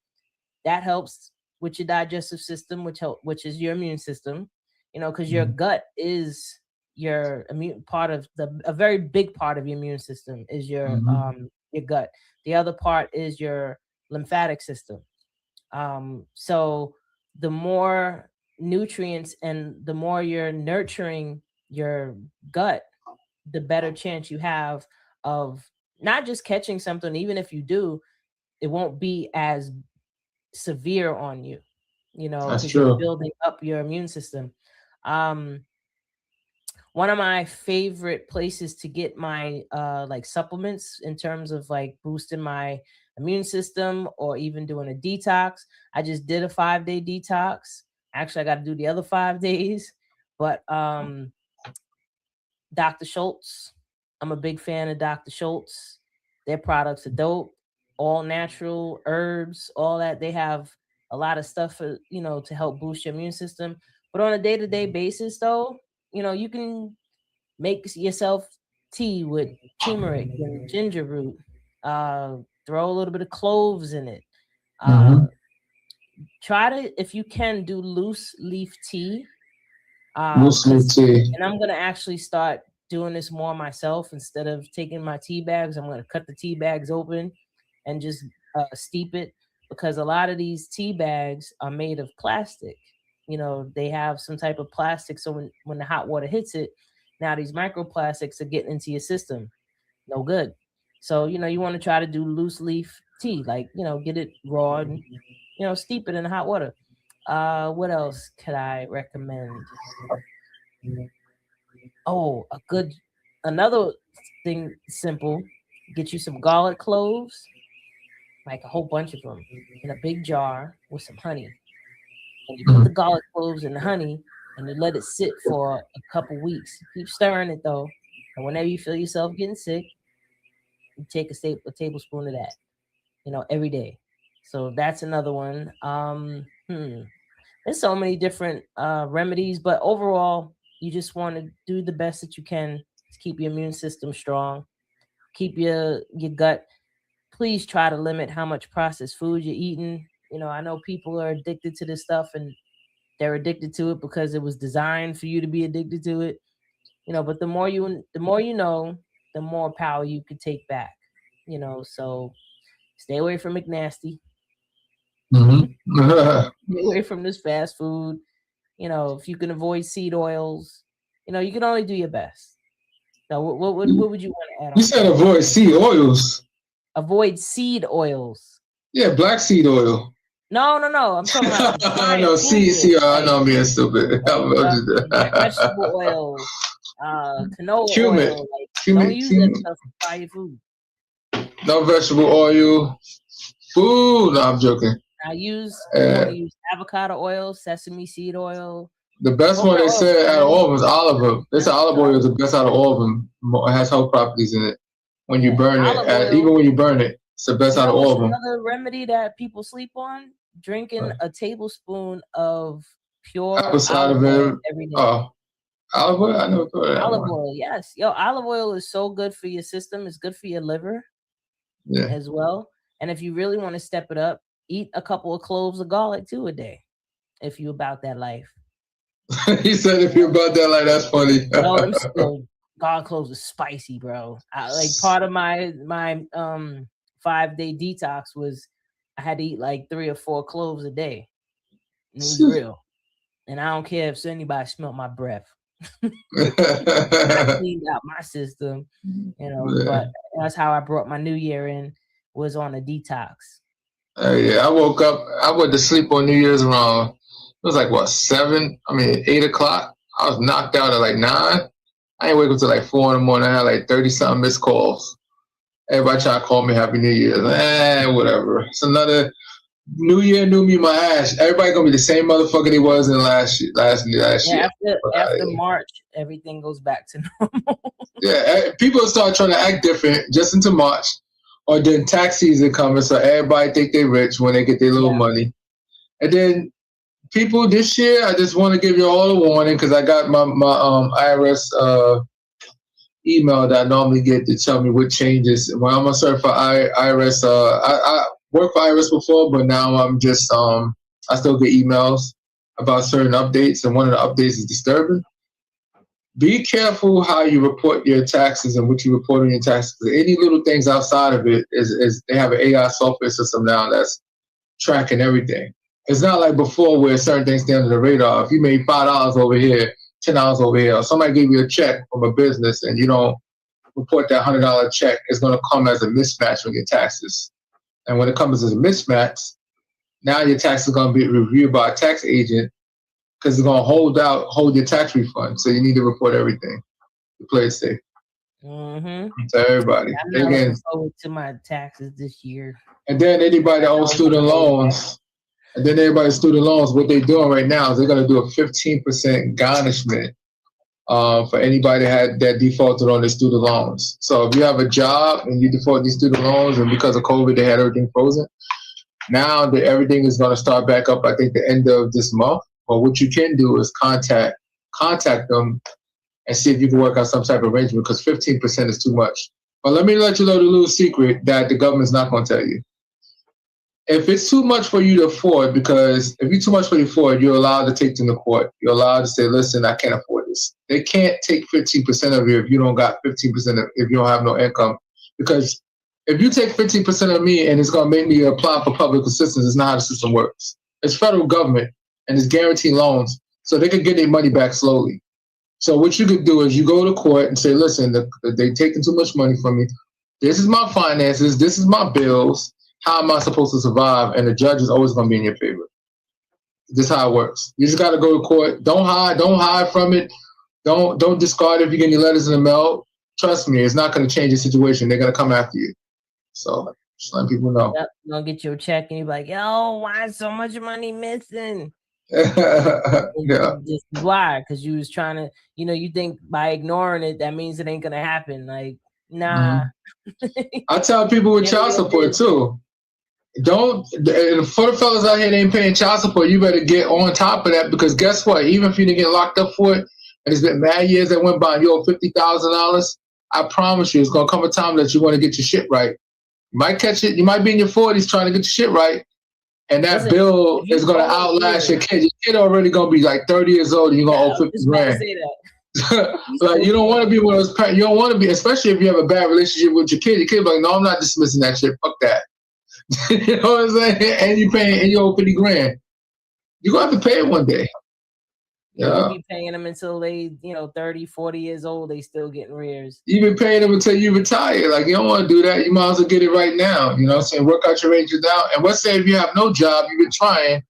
That helps with your digestive system, which is your immune system. Because your gut is your immune part of a very big part of your immune system is your gut. The other part is your lymphatic system. So the more nutrients and the more you're nurturing your gut, the better chance you have of not just catching something. Even if you do, it won't be as severe on you, because you're building up your immune system. One of my favorite places to get my like supplements in terms of like boosting my immune system or even doing a detox. I just did a 5-day detox. Actually, I got to do the other 5 days. But Dr. Schultz, I'm a big fan of Dr. Schultz. Their products are dope, all natural herbs, all that. They have a lot of stuff for, to help boost your immune system. But on a day-to-day basis, though, you can make yourself tea with turmeric and ginger root. Throw a little bit of cloves in it. Try to, if you can, do loose leaf tea. Loose leaf tea. And I'm gonna actually start doing this more myself. Instead of taking my tea bags, I'm gonna cut the tea bags open and just steep it, because a lot of these tea bags are made of plastic. They have some type of plastic, so when the hot water hits it, now these microplastics are getting into your system. No good. So, you want to try to do loose leaf tea, like, get it raw and, steep it in hot water. What else could I recommend? Oh, another thing, simple, get you some garlic cloves, like a whole bunch of them in a big jar with some honey. And you put the garlic cloves in the honey and you let it sit for a couple weeks. Keep stirring it though. And whenever you feel yourself getting sick, you take a tablespoon of that, every day. So that's another one. There's so many different remedies, but overall, You just want to do the best that you can to keep your immune system strong, keep your gut. Please try to limit how much processed food you're eating. You know, I know people are addicted to this stuff, and they're addicted to it because it was designed for you to be addicted to it. You know, but the more you know, the more power you could take back. You know, so stay away from McNasty. Stay away from this fast food. You know, if you can avoid seed oils, you know, you can only do your best. So what would you want to add on? You said avoid seed oils. Avoid seed oils. Yeah, black seed oil. No. I'm talking about. I know, I know I'm being stupid. Vegetable oil, canola cumin. oil. Don't use that stuff to fry your food. No vegetable oil. Food. No, I'm joking. You want to use avocado oil, sesame seed oil. The best one they said out of all of them is olive oil. They said olive oil is the best out of all of them. It has health properties in it. When you burn it, even when you burn it, it's the best out of all of them. Another remedy that people sleep on: drinking a tablespoon of pure olive oil every day. Oh, olive oil? I never thought of that. Olive oil, yes. Olive oil is so good for your system. It's good for your liver as well. And if you really want to step it up, eat a couple of cloves of garlic too a day, if you're about that life. He said, "If you're about that life," that's funny. No, garlic cloves is spicy, bro. Part of my 5-day detox was I had to eat like 3 or 4 cloves a day. It was real, and I don't care if anybody smelled my breath. I cleaned out my system, you know. But that's how I brought my new year in. Was on a detox. I woke up. I went to sleep on New Year's around. It was like what 8 o'clock. I was knocked out at like 9. I didn't wake up till like 4 in the morning. I had like 30-something missed calls. Everybody tried to call me Happy New Year. Whatever. It's another New Year, new me, my ass. Everybody gonna be the same motherfucker they was in last year. After March, everything goes back to normal. People start trying to act different just into March. Or then tax season coming, so everybody think they rich when they get their little money. And then people this year, I just want to give you all a warning because I got my IRS email that I normally get to tell me what changes. When I'm a certified IRS, I worked for IRS before, but now I'm just I still get emails about certain updates, and one of the updates is disturbing. Be careful how you report your taxes and what you report on your taxes. Any little things outside of it is they have an AI software system now that's tracking everything. It's not like before where certain things stay under the radar. If you made $5 over here, $10 over here, or somebody gave you a check from a business and you don't report that $100 check, it's going to come as a mismatch on your taxes. And when it comes as a mismatch, now your taxes are going to be reviewed by a tax agent because it's going to hold your tax refund. So you need to report everything to play it safe. To everybody. I'm not looking forward to my taxes this year. And then anybody that owns student loans, what they're doing right now is they're going to do a 15% garnishment for anybody that defaulted on their student loans. So if you have a job and you default these student loans, and because of COVID they had everything frozen, now that everything is going to start back up, I think the end of this month. But what you can do is contact them and see if you can work out some type of arrangement, because 15% is too much. But let me let you know the little secret that the government's not going to tell you. If it's too much for you to afford, because if it's too much for you to afford, you're allowed to take them to court. You're allowed to say, listen, I can't afford this. They can't take 15% of you if you don't got 15%, if you don't have no income. Because if you take 15% of me and it's going to make me apply for public assistance, it's not how the system works. It's federal government and it's guaranteed loans, so they can get their money back slowly. So what you could do is you go to court and say, listen, they're taking too much money from me. This is my finances. This is my bills. How am I supposed to survive? And the judge is always going to be in your favor. This is how it works. You just got to go to court. Don't hide from it. Don't discard it if you get any letters in the mail. Trust me, it's not going to change the situation. They're going to come after you. So just letting people know. Yep, you're going to get your check and you're like, yo, why is so much money missing? Yeah. Just why? Because you was trying to, you think by ignoring it, that means it ain't going to happen. Like, nah. I tell people with child support too. For the fellas out here that ain't paying child support, you better get on top of that, because guess what? Even if you didn't get locked up for it, and it's been mad years that went by, and you owe $50,000, I promise you, it's gonna come a time that you want to get your shit right. You might catch it. You might be in your 40s trying to get your shit right, and that bill is gonna outlast your kid. Your kid already gonna be like 30 years old, and you're gonna owe 50 grand. Like, you don't want to be one of those parents. You don't want to be, especially if you have a bad relationship with your kid. Your kid be like, no, I'm not dismissing that shit. Fuck that. You know what I'm saying? And you owe 50 grand. You're gonna have to pay it one day. You'll be paying them until they, 30, 40 years old. They still getting rears. You've been paying them until you retire. Like, you don't want to do that. You might as well get it right now. You know what I'm saying? Work out your arrangements out. And let's say if you have no job, you've been trying,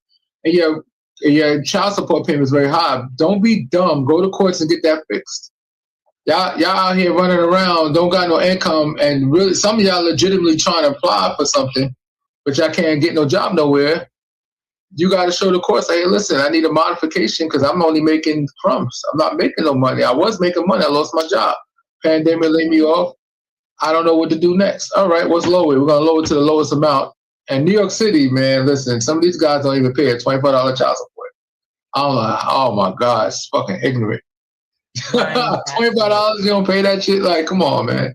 and your child support payment is very high. Don't be dumb. Go to courts and get that fixed. Y'all out here running around, don't got no income, and really some of y'all legitimately trying to apply for something, but y'all can't get no job nowhere. You got to show the courts, hey, listen, I need a modification because I'm only making crumbs. I'm not making no money. I was making money. I lost my job. Pandemic laid me off. I don't know what to do next. All right, what's lower? We're going to lower it to the lowest amount. And New York City, man, listen, some of these guys don't even pay a $25 child support. I'm like, oh, my God, it's fucking ignorant. $25, you don't pay that shit? Like, come on, man.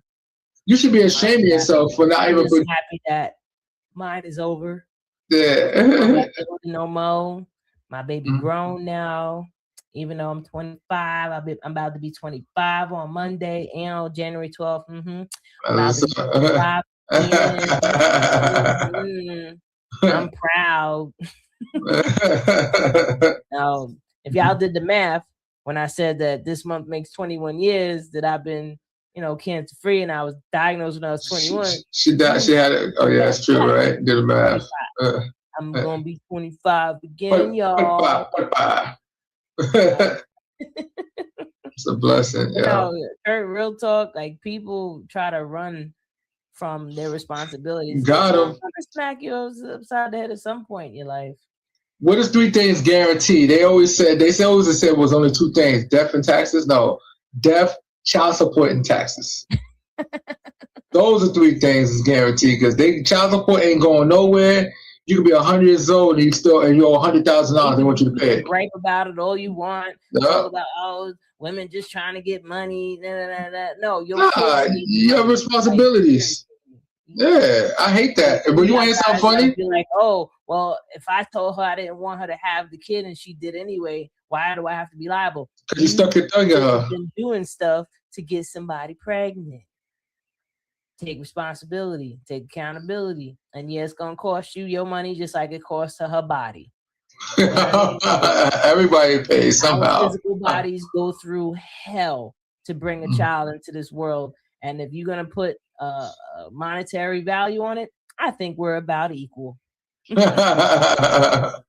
You should be ashamed of yourself for not even... I'm happy that mine is over. Yeah. No more. My baby grown now. Even though I'm 25, I'm about to be 25 on Monday and January 12th. About to be 25. I'm proud. Now, if y'all did the math, when I said that this month makes 21 years that I've been, cancer free, and I was diagnosed when I was 21. She died. She had it. Oh yeah, that's true, right? Did the math. I'm gonna be 25 again, y'all. 25. It's a blessing. Yeah. Kurt, real talk. Like, people try to run from their responsibilities. Got them. Smack you upside the head at some point in your life. What is 3 things guaranteed? They always said it was only 2 things: death and taxes. No, death, child support, and taxes. Those are 3 things is guaranteed because child support ain't going nowhere. You could be 100 years old and you owe $100,000. They want you to pay it. Gripe about it all you want. All about women just trying to get money. No, your responsibilities. Yeah, I hate that. But you want to hear something funny? Be like, oh, well, if I told her I didn't want her to have the kid and she did anyway, why do I have to be liable? Because you stuck your tongue in her. Been doing stuff to get somebody pregnant. Take responsibility, take accountability, and yeah, it's gonna cost you your money just like it costs her body. Everybody pays somehow. Our physical bodies go through hell to bring a child into this world, and if you're gonna put a monetary value on it, I think we're about equal. But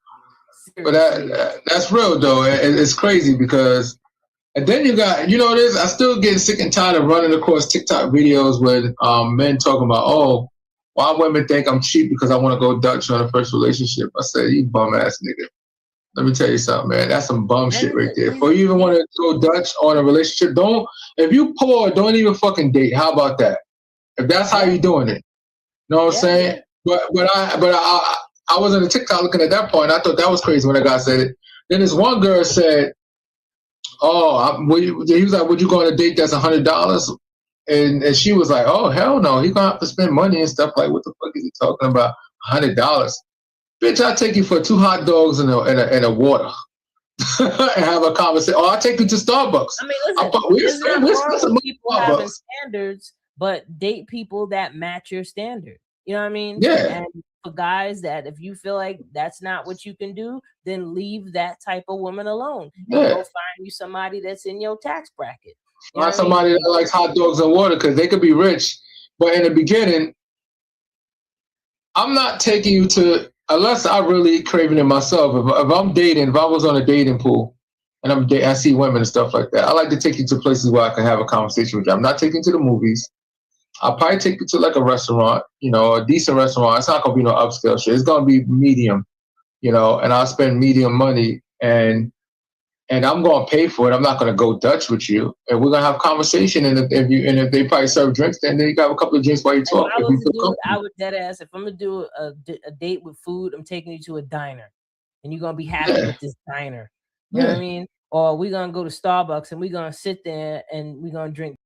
that's real though. It's crazy because. And then you got, this. I still get sick and tired of running across TikTok videos with men talking about, oh, why women think I'm cheap because I want to go Dutch on a first relationship. I said, you bum ass nigga. Let me tell you something, man. That's some bum shit right there. Before you even want to go Dutch on a relationship, if you poor, don't even fucking date. How about that? If that's how you doing it, you know what I'm saying? But I was on the TikTok looking at that point. I thought that was crazy when a guy said it. Then this one girl said, he was like, would you go on a date that's $100? And she was like, oh, hell no. He's going to have to spend money and stuff. Like, what the fuck is he talking about? $100. Bitch, I'll take you for 2 hot dogs and a water and have a conversation. Or I'll take you to Starbucks. I mean, listen, people having standards, but date people that match your standard. You know what I mean? Yeah. And for guys that if you feel like that's not what you can do, then leave that type of woman alone. And go find you somebody that's in your tax bracket. Find somebody that likes hot dogs and water because they could be rich. But in the beginning, I'm not taking you to, unless I really craving it myself. If I'm dating, if I was on a dating pool and I see women and stuff like that, I like to take you to places where I can have a conversation with you. I'm not taking you to the movies. I'll probably take you to like a restaurant, a decent restaurant. It's not going to be no upscale shit. It's going to be medium, and I'll spend medium money and I'm going to pay for it. I'm not going to go Dutch with you. And we're going to have conversation. And if they probably serve drinks, then you got a couple of drinks while you talk. I would dead ass, if I'm going to do a date with food, I'm taking you to a diner and you're going to be happy with this diner. You know what I mean? or we're gonna go to Starbucks and we're gonna sit there and we're gonna drink